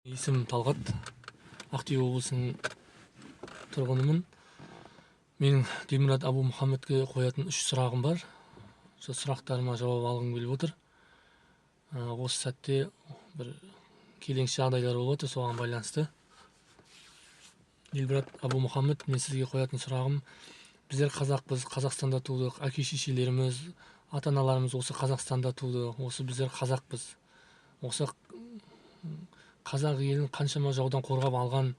Есімім Талғат, Ақтөбе облысының тұрғынымын. Менің Демират Абу Мұхаммедке қоятын 3 сұрағым бар. Сол сұрақтарыма жауап алғым келіп отыр. Осы сәтте бір келеңсіз жағдайлар болып отыр, соған байланысты. Демират Абу Мұхаммед, мен сізге қоятын сұрағым: біздер қазақпыз, Қазақстанда тудық, әке-шешелеріміз, ата-аналарымыз осы Қазақстанда туды, осы біздер қазақпыз. Осы қазақ елін қаншама жаудан қорғап алған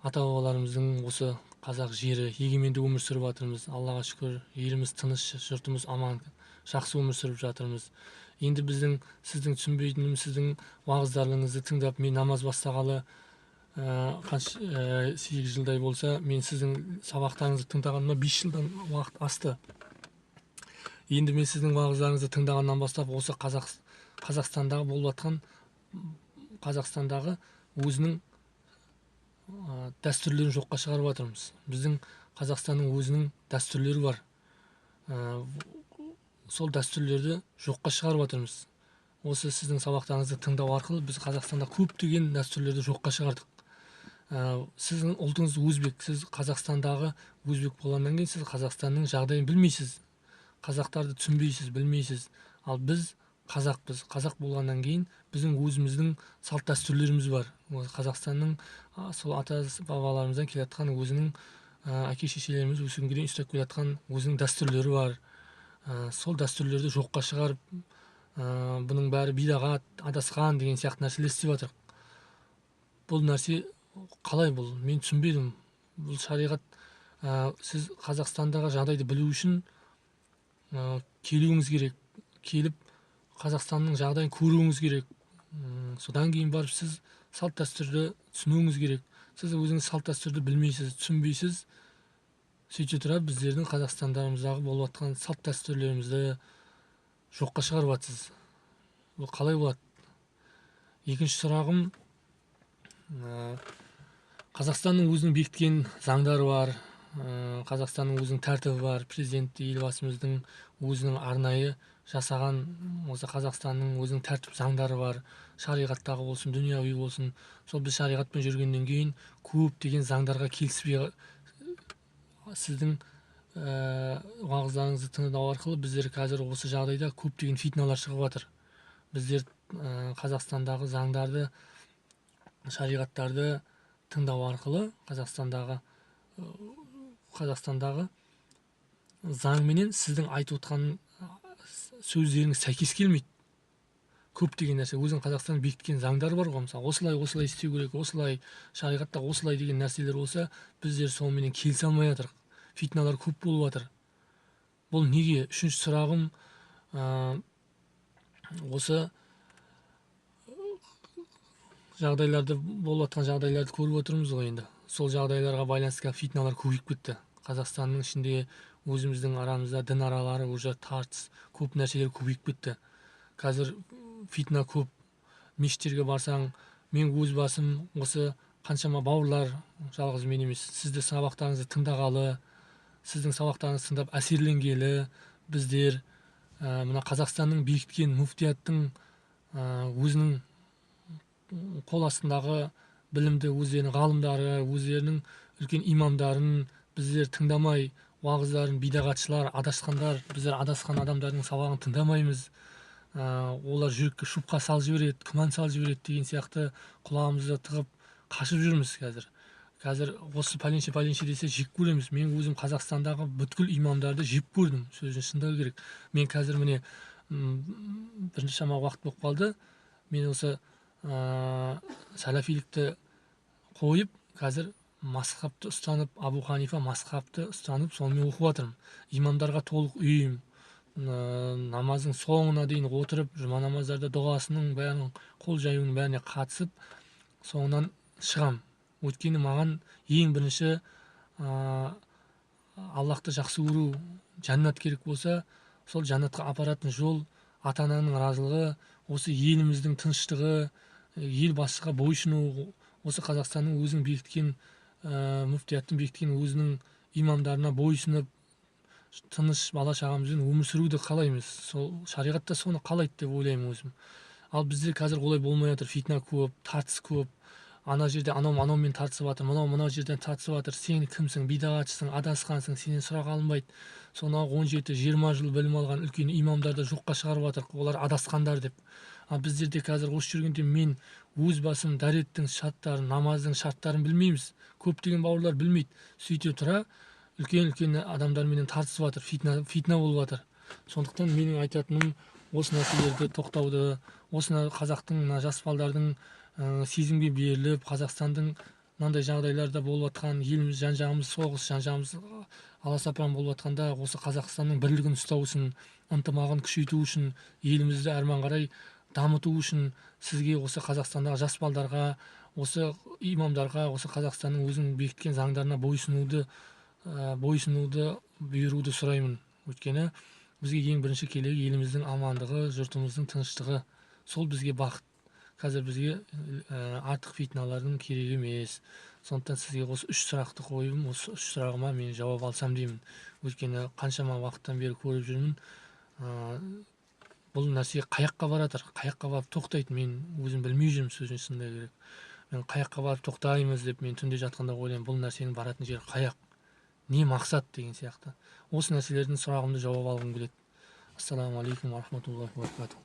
ата-бабаларымыздың осы қазақ жері егеменді өмір сүріп жатырмыз. Аллаға шүкір, еліміз тыныш, жұртымыз аман, жақсы өмір сүріп жатырмыз. Енді сіздің түсінбейтінім, сіздің уағыздарыңызды тыңдап, мен намаз бастағалы 8 жылдай болса, мен сіздің сабақтарыңызды тыңдағаныма 5 жылдан уақыт асты. Енді мен сіздің уағыздарыңызды тыңдағаннан бастап, осы Қазақстандағы болып жатқан, Қазақстандағы өзінің дәстүрлерін жоққа шығарып жатырмыз. Біздің Қазақстанның өзінің дәстүрлері бар. Сол дәстүрлерді жоққа шығарып жатырмыз. Осы сіздің сабақтарыңызды тыңдау арқылы біз Қазақстанда көптеген дәстүрлерді жоққа шығардық. Сіздің ұлтыңыз өзбек, сіз Қазақстандағы өзбек болғаннан кейін сіз Қазақстанның жағдайын білмейсіз. Қазақтарды түсінбейсіз, білмейсіз. Ал біз қазақпыз. Қазақ болғаннан кейін біздің өзіміздің салт дәстүрлеріміз бар. Қазақстанның сол ата-бабаларымыздан келе жатқан өзінің әке-шешелеріміз осы күнге дейін ұстап келе жатқан өзінің дәстүрлері бар. Сол дәстүрлерді жоққа шығарып, бұның бәрі бидағат, адасқан деген сияқты нәрселер істеп жатыр. Бұл нәрсе қалай бұл? Мен түсінбедім. Бұл шариғат, сіз Қазақстандағы жағдайды білу үшін келуіңіз керек. Келіп, Қазақстанның жағдайын көруіңіз керек. Содан кейін барып сіз салт дәстүрді түсінуіңіз керек. Сіз өзіңіз салт дәстүрді білмейсіз, түсінбейсіз. Сөйте тұра біздердің Қазақстандарымыздағы болып жатқан салт дәстүрлерімізді жоққа шығарып жатсыз. Бұл қалай болады? Екінші сұрағым: Қазақстанның өзінің бекіткен заңдары бар, Қазақстанның өзінің тәртібі бар, президент елбасымыздың өзінің арнайы жасаған осы Қазақстанның өзінің тәртіп заңдары бар, шариғаттағы болсын, дүнияви болсын. Сол біз шариғатпен жүргеннен кейін көптеген заңдарға келіспей, сіздің уағыздарыңызды тыңдау арқылы біздер қазір осы жағдайда көптеген фитналар шығып жатыр. Біздер Қазақстандағы заңдарды, шариғаттарды тыңдау арқылы Қазақстандағы заң менен сіздің айтып отқан сөздеріңіз сәйкес келмейді. Көптеген нәрсе, өзің Қазақстанның бекіткен заңдары бар ғой, мысалы осылай істеу керек, осылай шариғатта осылай деген нәрселер болса, біздер сонымен келісе алмай жатырық. Фитналар көп болып жатыр. Бұл неге? Үшінші сұрағым: осы жағдайларды, болып жатқан жағдайларды көріп отырмыз ғой енді. Сол жағдайларға байланысты фитналар көбейіп кетті. Қазақстанның ішінде өзіміздің арамызда дін аралары уже тартыс, көп нәрселер көбейіп кетті. Қазір фитна көп. Мешіттерге барсаң, мен өз басым осы қаншама бауырлар, жалғыз мен емес, сізді сабақтарыңызды тыңдағалы, сіздің сабақтарыңызды тыңдап әсерленгелі, біздер мына Қазақстанның бекіткен муфтияттың өзінің қол астындағы білімді өздерінің ғалымдары, өздерінің үлкен имамдарын біздер тыңдамай, уағыздарын бидағатшылар, адасқандар, біздер адасқан адамдардың сабағын тыңдамаймыз. Олар жүрекке шубха салып жібереді, күмән салып жібереді деген сияқты құлағымызды тығып қашып жүрміз қазір. Қазір осы пәленше десе жек көреміз. Мен өзім Қазақстандағы бүткіл имамдарды жек көрдім, сөзін шындау керек. Мен қазір міне біршама уақыт болып қалды. Мен осы сәләфилікті қойып, қазір масхабты ұстанып, Абу Ханифа масхабты ұстанып, сонымен оқып жатырмын. Имамдарға толық үйім, намаздың соңына дейін отырып, жұма намаздарда дұғасының бәрін, қол жаюының бәріне қатысып, соңынан шығам. Өйткені маған ең бірінші Аллахты жақсы көру, жәннат керек болса, сол жәннатқа апаратын жол ата-ананың разылығы, осы еліміздің тыныштығы, ел басшыға бойсыну, осы Қазақстанның өзінің бекіткен, муфтияттың бекіткен өзінің имамдарына бойсынып, тыныш бала шағамызбен өмір сүруді қалаймыз. Сол шариғатта соны қалайды деп ойлаймын өзім. Ал бізде қазір олай болмай жатыр. Фитна көп, тартыс көп. Ана жерде анаумен тартысып жатыр, мынау жерден тартысып жатыр. Сен кімсің? Бидағатшысың, адасқансың, сенен сұрақ алынбайды. Сонау 17-20 жыл білім алған үлкен имамдарды жоққа шығарып жатыр. Олар адасқандар деп. Ал біздерде қазір осы жүргенде мен өз басым дәреттің шарттарын, намаздың шарттарын білмейміз. Көптеген бауырлар білмейді. Сөйте тұра үлкен адамдарменен тартысып жатыр, фитна болып жатыр. Сондықтан менің айтатыным осы нәрселерді тоқтауды, осыны қазақтың мына жас балдардың сезімге беріліп, Қазақстандың мынандай жағдайларда болып жатқан, еліміз жан-жағымыз соғыс, жан-жағымыз аласапыран болып жатқанда, осы Қазақстанның бірлігін ұстау үшін, ынтымағын күшейту үшін, елімізді әрмен қарай дамыту үшін сізге осы Қазақстандағы жас балдарға, осы имамдарға, осы Қазақстанның өзінің бекіткен заңдарына бойсынуды бұйыруды сұраймын. Өйткені бізге ең бірінші керегі еліміздің амандығы, жұртымыздың тыныштығы. Сол бізге бақыт. Қазір бізге артық фитналардың керек емес. Сондықтан сізге осы 3 сұрақты қойып, осы 3 сұрағыма мен жауап алсам деймін. Өйткені қаншама уақыттан бері көріп жүрмін, бұл нәрсе қаяққа баратыр, қаяққа барып тоқтайды, мен өзім білмей жүрмін, сөзін шындай керек. Мен қаяққа барып тоқтаймыз деп мен түнде жатқанда ойлаймын, бұл нәрсенің баратын жері қаяқ, не мақсат деген сияқты. Осы нәрселердің сұрағымды жауап алғым келеді. Ассаламу алейкум ва рахматуллахи ва баракатуху.